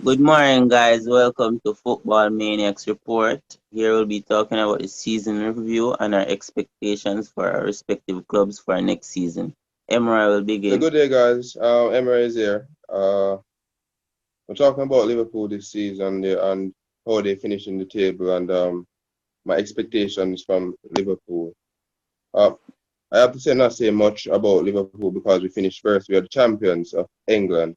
Good morning, guys. Welcome to Football Maniacs Report. Here we'll be talking about the season review and our expectations for our respective clubs for next season. Emra will Yeah, begin. good day, guys. Emery is here. We're talking about Liverpool this season and how they finish in the table and my expectations from Liverpool. Uh, I have to not say much about Liverpool because we finished first. We are the champions of England,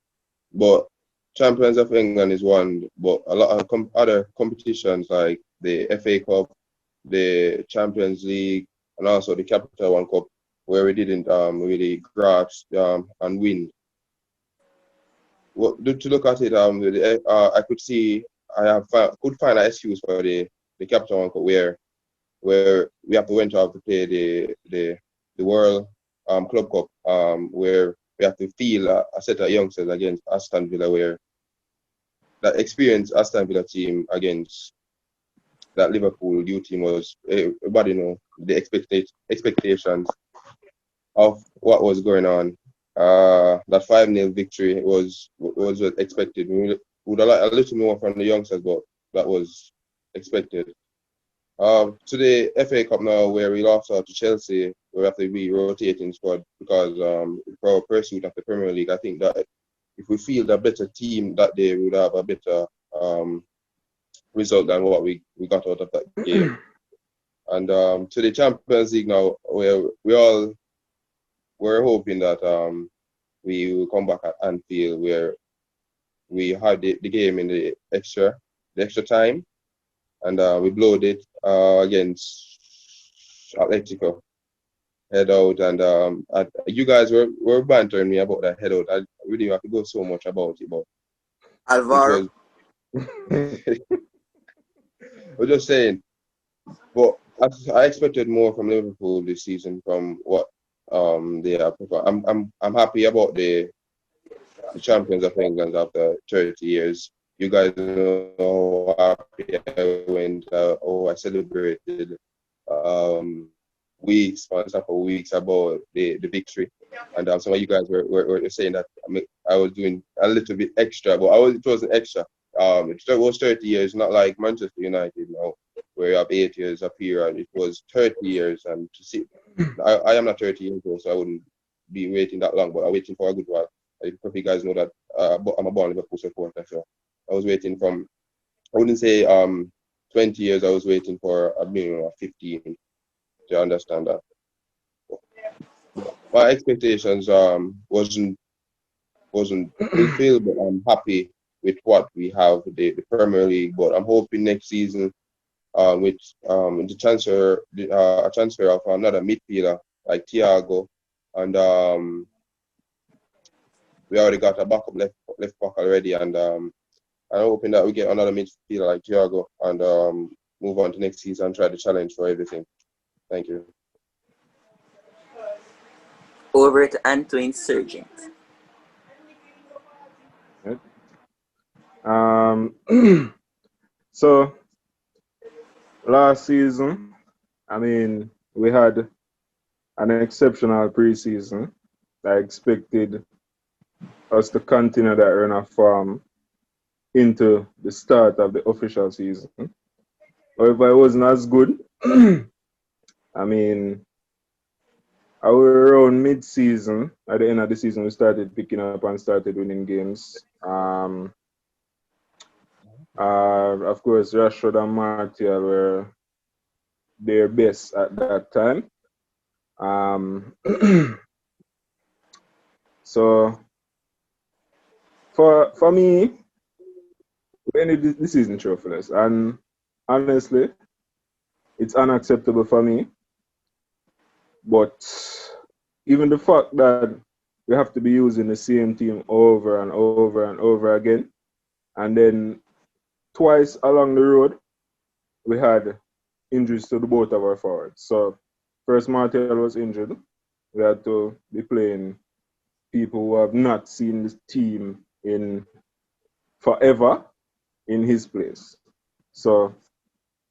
but champions of England is one, but a lot of other competitions like the FA Cup, the Champions League, and also the Capital One Cup, where we didn't really grasp and win. To look at it, I could see could find an excuse for the Capital One Cup where we have to went out to play the World Club Cup where we have to feel a set of youngsters against Aston Villa, where that experienced Aston Villa team against that Liverpool U team was everybody know the expectations of what was going on. That 5-0 victory was expected. We would have liked a little more from the youngsters, but that was expected. To the FA Cup now, where we lost out to Chelsea, we have to be rotating squad because for our pursuit of the Premier League, I think that if we field a better team that day, we would have a better result than what we got out of that game. And to the Champions League now, where we're hoping that we will come back at Anfield where we had the game in the extra time, and we blowed it against Atletico head out, and you guys were bantering me about that head out. I really have to go so much about it, but it Alvaro. was we're just saying. But I expected more from Liverpool this season from what they have performed. I'm happy about the champions of England after 30 years. You guys know how happy I went, how I celebrated weeks, months after weeks about the victory. And some of you guys were saying that I was doing a little bit extra, but it wasn't extra. It was 30 years, not like Manchester United now, where you have 8 years of period. It was 30 years, and to see, I am not 30 years old, so I wouldn't be waiting that long, but I'm waiting for a good while. I hope you guys know that I'm a born Liverpool supporter, so I was waiting from, I wouldn't say 20 years, I was waiting for a minimum of 15 to understand that. My expectations wasn't fulfilled, but I'm happy with what we have the Premier League. But I'm hoping next season with a transfer of another midfielder like Thiago, and we already got a backup left back already, and I'm hoping that we get another midfielder like Thiago and move on to next season and try to challenge for everything. Thank you. Over to Antoine Sergeant. Right? So last season, I mean, we had an exceptional preseason. I expected us to continue that run of form into the start of the official season. However, it wasn't as good. I mean, around mid-season, at the end of the season, we started picking up and started winning games. Of course, Rashford and Martial were their best at that time. Um, so for me, we ended the season trophyless, and honestly, it's unacceptable for me. But even the fact that we have to be using the same team over and over and over again, and then twice along the road, we had injuries to the both of our forwards. So first Martial was injured. We had to be playing people who have not seen the team in forever in his place. So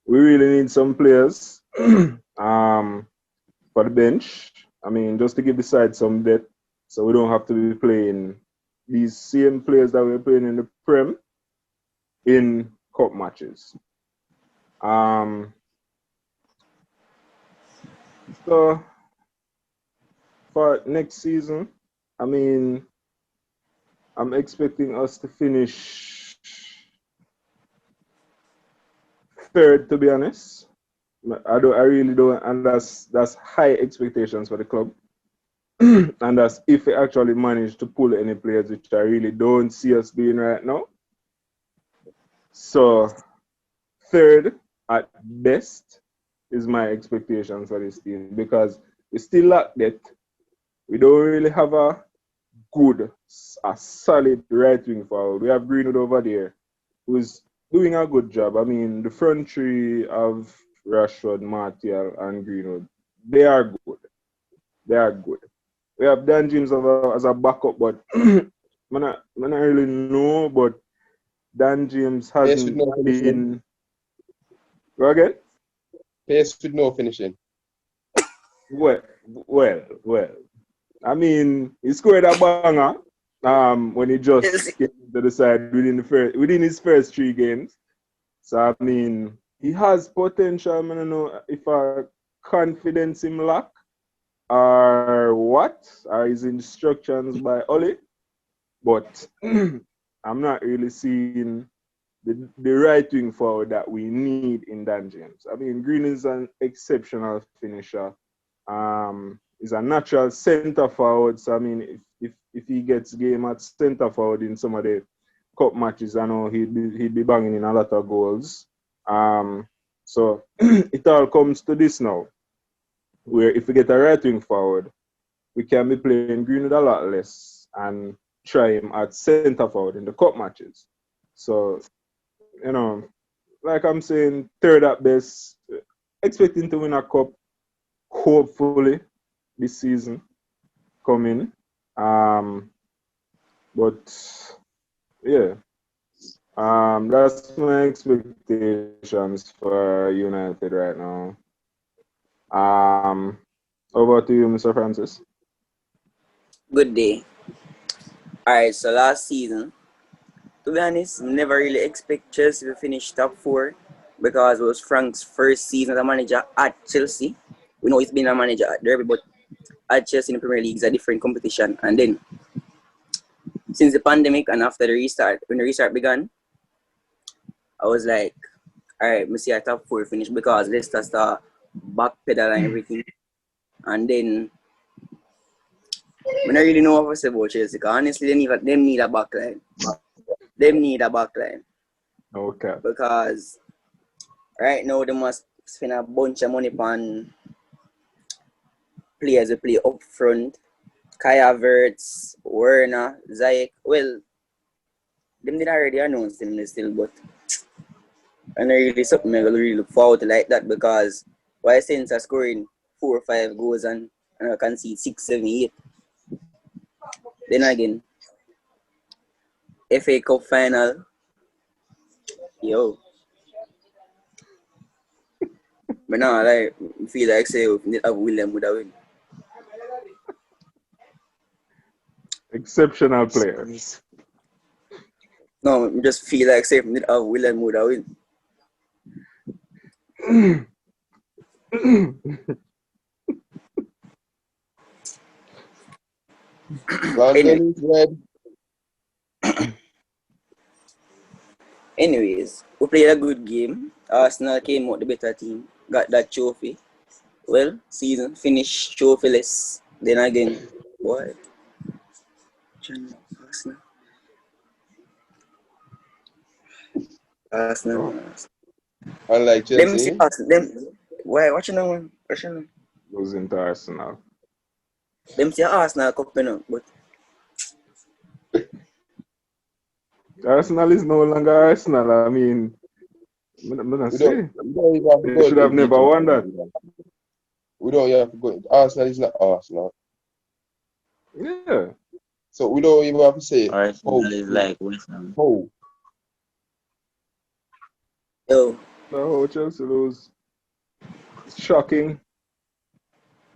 we really need some players for the bench. I mean, just to give the side some depth, so we don't have to be playing these same players that we're playing in the Prem. in cup matches. So for next season, I mean, I'm expecting us to finish third, to be honest. I really don't, and that's high expectations for the club. And that's if we actually manage to pull any players, which I really don't see us doing right now. So third at best is my expectations for this team because we still lack depth. We don't really have a solid right wing forward. We have Greenwood over there who's doing a good job. I mean, the front three of Rashford, Martial, and Greenwood, they are good. They are good. We have Dan James as a backup, but I not really know, but Dan James Pace with hasn't no finishing. been. Go again? Pace with no finishing. Well. I mean, he scored a banger when he just came to the side within his first 3 games. So I mean, he has potential. I don't know if our confidence him lack or what, or his instructions by Oli. But I'm not really seeing the right wing forward that we need in Dan James. I mean, Green is an exceptional finisher. He's a natural centre forward. So I mean, if he gets game at centre forward in some of the cup matches, I know he'd be banging in a lot of goals. So it all comes to this now, where if we get a right wing forward, we can be playing Greenwood a lot less and try him at centre forward in the cup matches. So, like I'm saying, third at best, expecting to win a cup, hopefully, this season coming. But yeah, that's my expectations for United right now. Over to you, Mr. Francis. Good day. Alright, so last season, to be honest, never really expect Chelsea to finish top 4 because it was Frank's first season as a manager at Chelsea. We know he's been a manager at Derby, but at Chelsea in the Premier League is a different competition. And then, since the pandemic and after the restart, when the restart began, I was like, alright, me see a top 4 finish because Leicester start backpedal and everything. And then, I don't really know what to say about Chelsea because honestly, they need a backline. Them need a backline. Okay. Because right now they must spend a bunch of money on players who play up front. Kai Havertz, Werner, Ziyech. Well, them did already announce them still, but I don't really something I really look forward to like that because why since are scoring 4 or 5 goals and I can see 6, 7, 8. Then again, FA Cup final. Yo. But now I feel like say if William would have win. Exceptional player. No, I just feel like say if William would have win. London is red. Anyways, we played a good game. Arsenal came out the better team, got that trophy. Well, season finished trophyless. Then again, boy. Arsenal. Arsenal. Unlike Them see Chelsea. Arsenal. Them why watching them? Watching them. Losing to Arsenal. Them see Arsenal cup, but Arsenal is no longer Arsenal. I mean, I'm gonna say we don't even have to they go should have never won that. We don't even have to go. Arsenal is not Arsenal. Yeah. So we don't even have to say Arsenal is like West Ham. Oh. yo, So how Chelsea lose? It's shocking.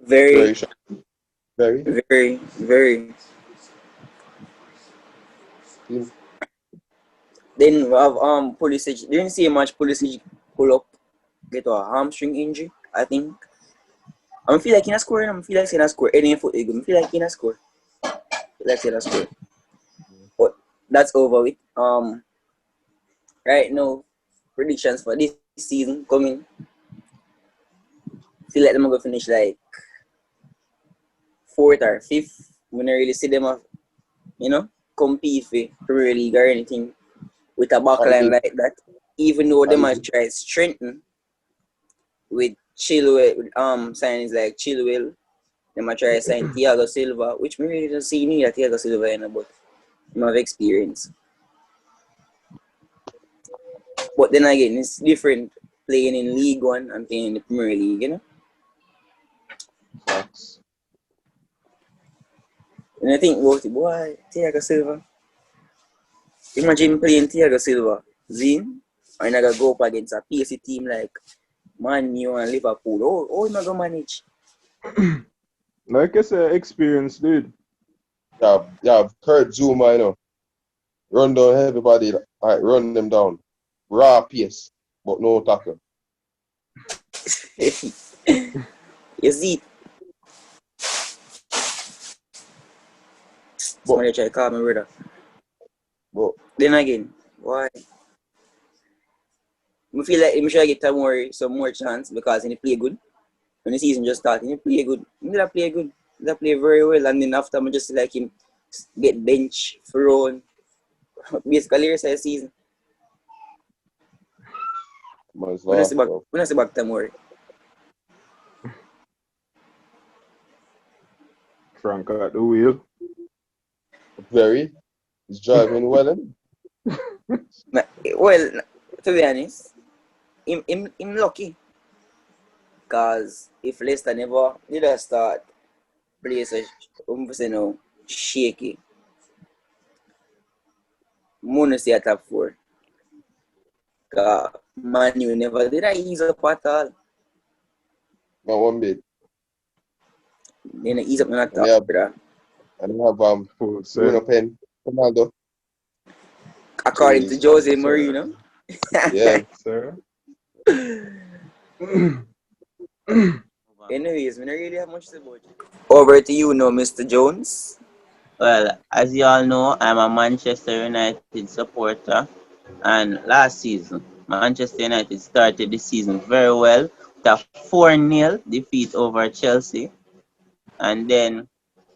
very, shocking. Very. Then we have Pulisic. Didn't see much Pulisic pull up, get a hamstring injury, I think. I feel like he not score, and I feel like he not score. Any foot, I feel like he not score. Feel like he not score. But that's over with. Right now, predictions for this season coming. Feel like them are gonna finish like fourth or fifth. We don't really see them, compete for Premier League or anything with a At backline least, like that. Even though they at might least, try strengthen with Chilwell, with signings like Chilwell, they might try to sign Thiago Silva, which we really don't see need a Thiago Silva in, but him have experience. But then again, it's different playing in League One and playing in the Premier League. Facts. And I think about it, boy, Thiago Silva. Imagine playing Thiago Silva, Zin, and I gotta go up against a PSC team like Man U and Liverpool. Oh, am I gonna manage? Like I said, experience, dude. yeah, Kurt Zuma, run down everybody, like, run them down. Raw pace, but no tackle. You see, But, somebody try to call me brother. but Then again, why? I feel like I should get some more chance because he play good. When the season just started, he play good. He did play good. He did play very well. And then after, I just like him get bench, thrown. Basically, rest of the season. man's When I see lost, back, bro. when I see back Tamori. Frank at the wheel. Very. He's driving well, Well, to be honest, him lucky. Because if Leicester never did a start play so shaky, Mono stay at top four. Because Man U never did I ease up at all. Not one bit. They not ease up on the And they top, have, brother. and they have Full Bruno set. Pen, Ronaldo. According to Jeez. Jose Sir. Mourinho. Yeah. Sir. Anyways, we don't really have much to say about it. Over to you now, Mr. Jones. Well, as you all know, I'm a Manchester United supporter. And last season, Manchester United started the season very well with a 4-0 defeat over Chelsea. And then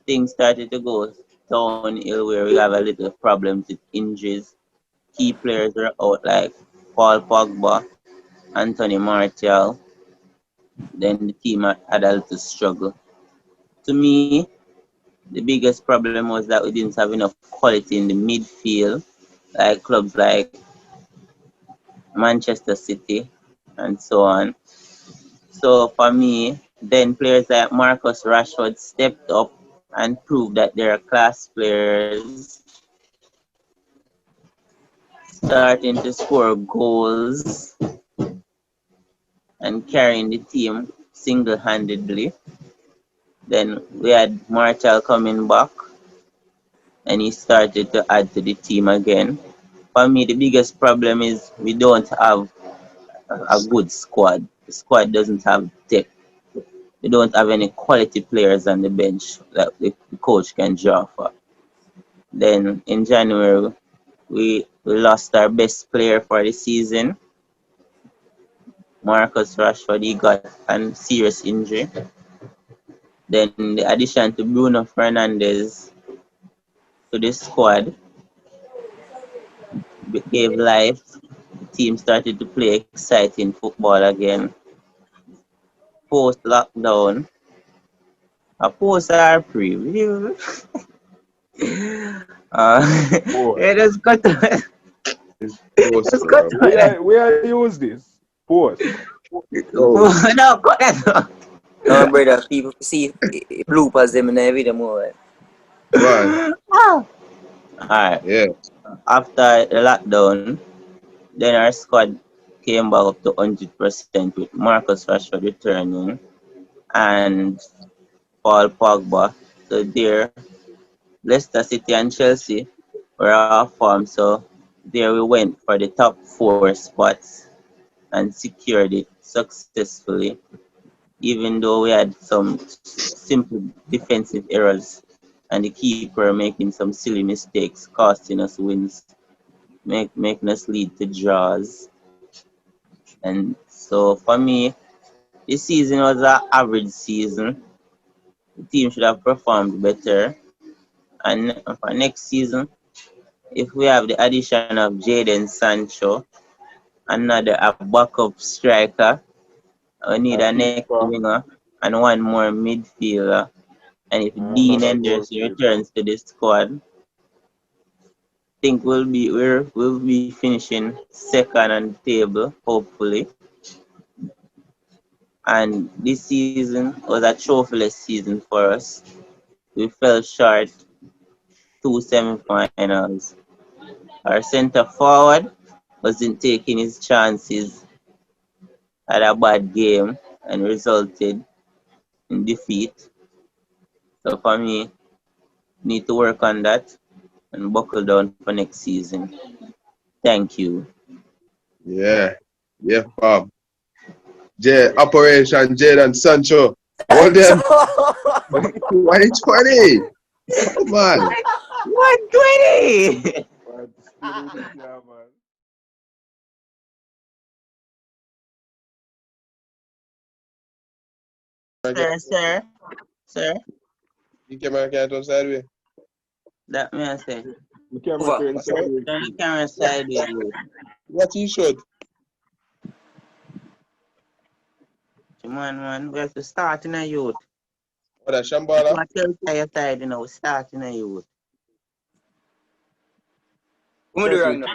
things started to go downhill where we have a little problems with injuries. Key players were out like Paul Pogba, Anthony Martial. Then the team had a little struggle. To me, the biggest problem was that we didn't have enough quality in the midfield, like clubs like Manchester City and so on. So for me, then players like Marcus Rashford stepped up and proved that they're class players, starting to score goals and carrying the team single-handedly. Then we had Martial coming back and he started to add to the team again. For me, the biggest problem is we don't have a good squad. The squad doesn't have depth. We don't have any quality players on the bench that the coach can draw for. Then in January, we lost our best player for the season, Marcus Rashford. He got a serious injury. Then the addition to Bruno Fernandes to the squad gave life. The team started to play exciting football again. Post lockdown, a post or pre. Boy. Yeah, just cut. It's close, Just cut. bro. Where I use this? Post. Oh, No, cut that. No, brother, people see bloopers them in the video more. man. Alright, Yeah. after the lockdown, then our squad came back up to 100% with Marcus Rashford returning and Paul Pogba. So there, Leicester City and Chelsea were off form, so There we went for the top four spots and secured it successfully, even though we had some simple defensive errors and the keeper making some silly mistakes, costing us wins, making us lead to draws. And so for me, this season was an average season. The team should have performed better. And for next season, if we have the addition of Jadon Sancho, another a backup striker, we need A a next keeper winger and one more midfielder. And if and Dean another Henderson goalkeeper. returns to the squad, I think we'll be finishing second on the table, hopefully. And this season was a trophyless season for us. We fell short two semi-finals. Our centre forward wasn't taking his chances, had a bad game and resulted in defeat. So for me, need to work on that and buckle down for next season. Thank you. Yeah. Yeah, Bob. Operation Jadon Sancho. Hold them. 2020. Come on. 120! But still with it, yeah, man. Sir, You came and can't touch sideways. that me I say. The camera Over. turn sideways. Turn the camera sideways. What you should? Man, we have to start in a youth. What a Shambhala? What else are you side, we start in a youth. What am I doing wrong now?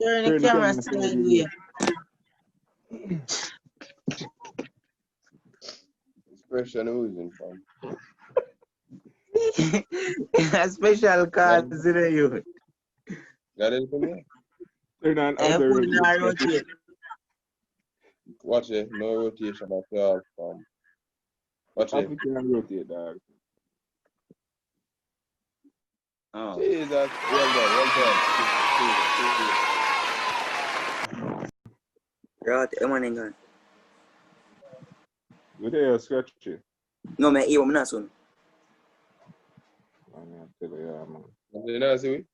Turn the Turn the camera camera sideways. sideways. Expression oozing from. A special cause in a youth. Got it for me? Turn on And other put in a rotation. rotate. Watch it. No rotation at all. Watch it. African rotate, dog. Oh. Jesus. Well done. Well done. Right, I'm on England. You there, scratchy. No, man, I'm not soon. I tell you, yeah, man. What did you know, see?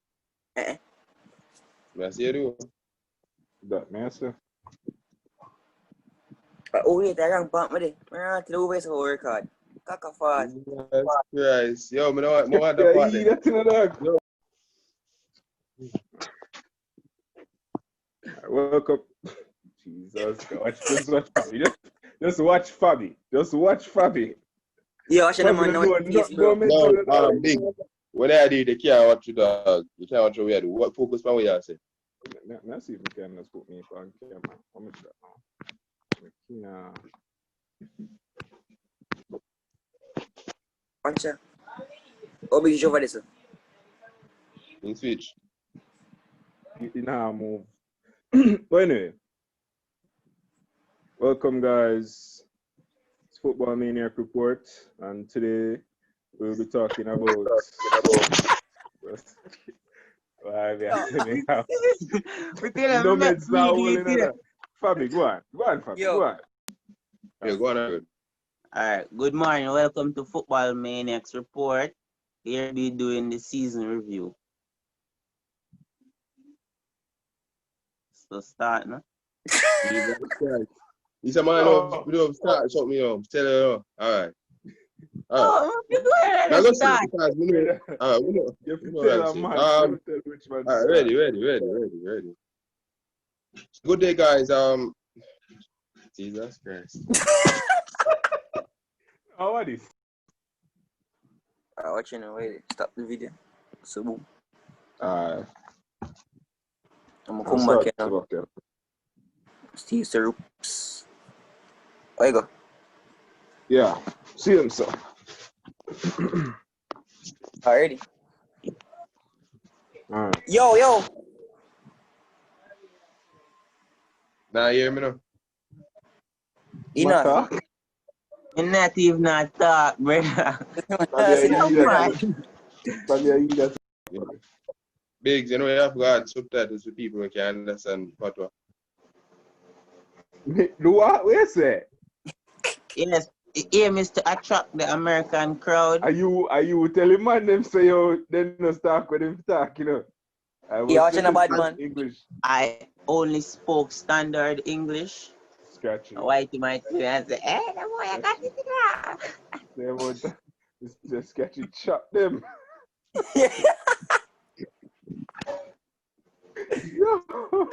Eh? I see you do. That man, sir. Oh, wait, I rank back me there. I'm to the overseas for record. Kaka fast. Jesus Christ. Yo, I want that Yeah, part eat then. that in the dog. Yo. Welcome. Jesus, just watch Fabi. Just watch Fabi. Just watch Fabi. Yeah, I should have Fabi, known no, what no, bro. don't mention it. No, big. When I do, they can't watch you, dog. You can't watch what we do. What focus on what you say? Let's see if we can just put me on camera. How much that now? Watch out. Oh, big show for this. In switch. You know how move. But anyway, welcome guys. It's Football Maniac Report, and today we'll be talking about. Why we are telling how no meds are all in that. Fabi, go on, Fabi, Yo. go on. Yeah, go on. Good. Alright, good morning. Welcome to Football Maniacs Report. Here we doing the season review. So start now. Jesus Christ. You said, man, we don't start something, Tell you, all right. Oh, you go ahead Now and go start. see, because we know, we know. You have to know tell what a I'm man. saying. You have to tell which man. All right, ready. Good day, guys. Jesus Christ. How are this? Watching now, wait. Stop the video. So, boom. Alright. I'm going to come back here now. Okay. Steve Syrups. There you go. Yeah. See him, sir. Already. Alright. Yo. Now you hear me now? Enough. You're not even not talk, brother. Fabi, I eat that. Biggs, you know, you have to add subtitles so people can understand patois. Do what? Where say? Yes, the aim is to attract the American crowd. Are you telling man them say yo then no start with them talk, you know? I You was watching a saying bad some man? English I only spoke standard English. scratchy. Whitey might say and say, hey, the boy, I got it wrong. They want just sketchy chop them. Yo.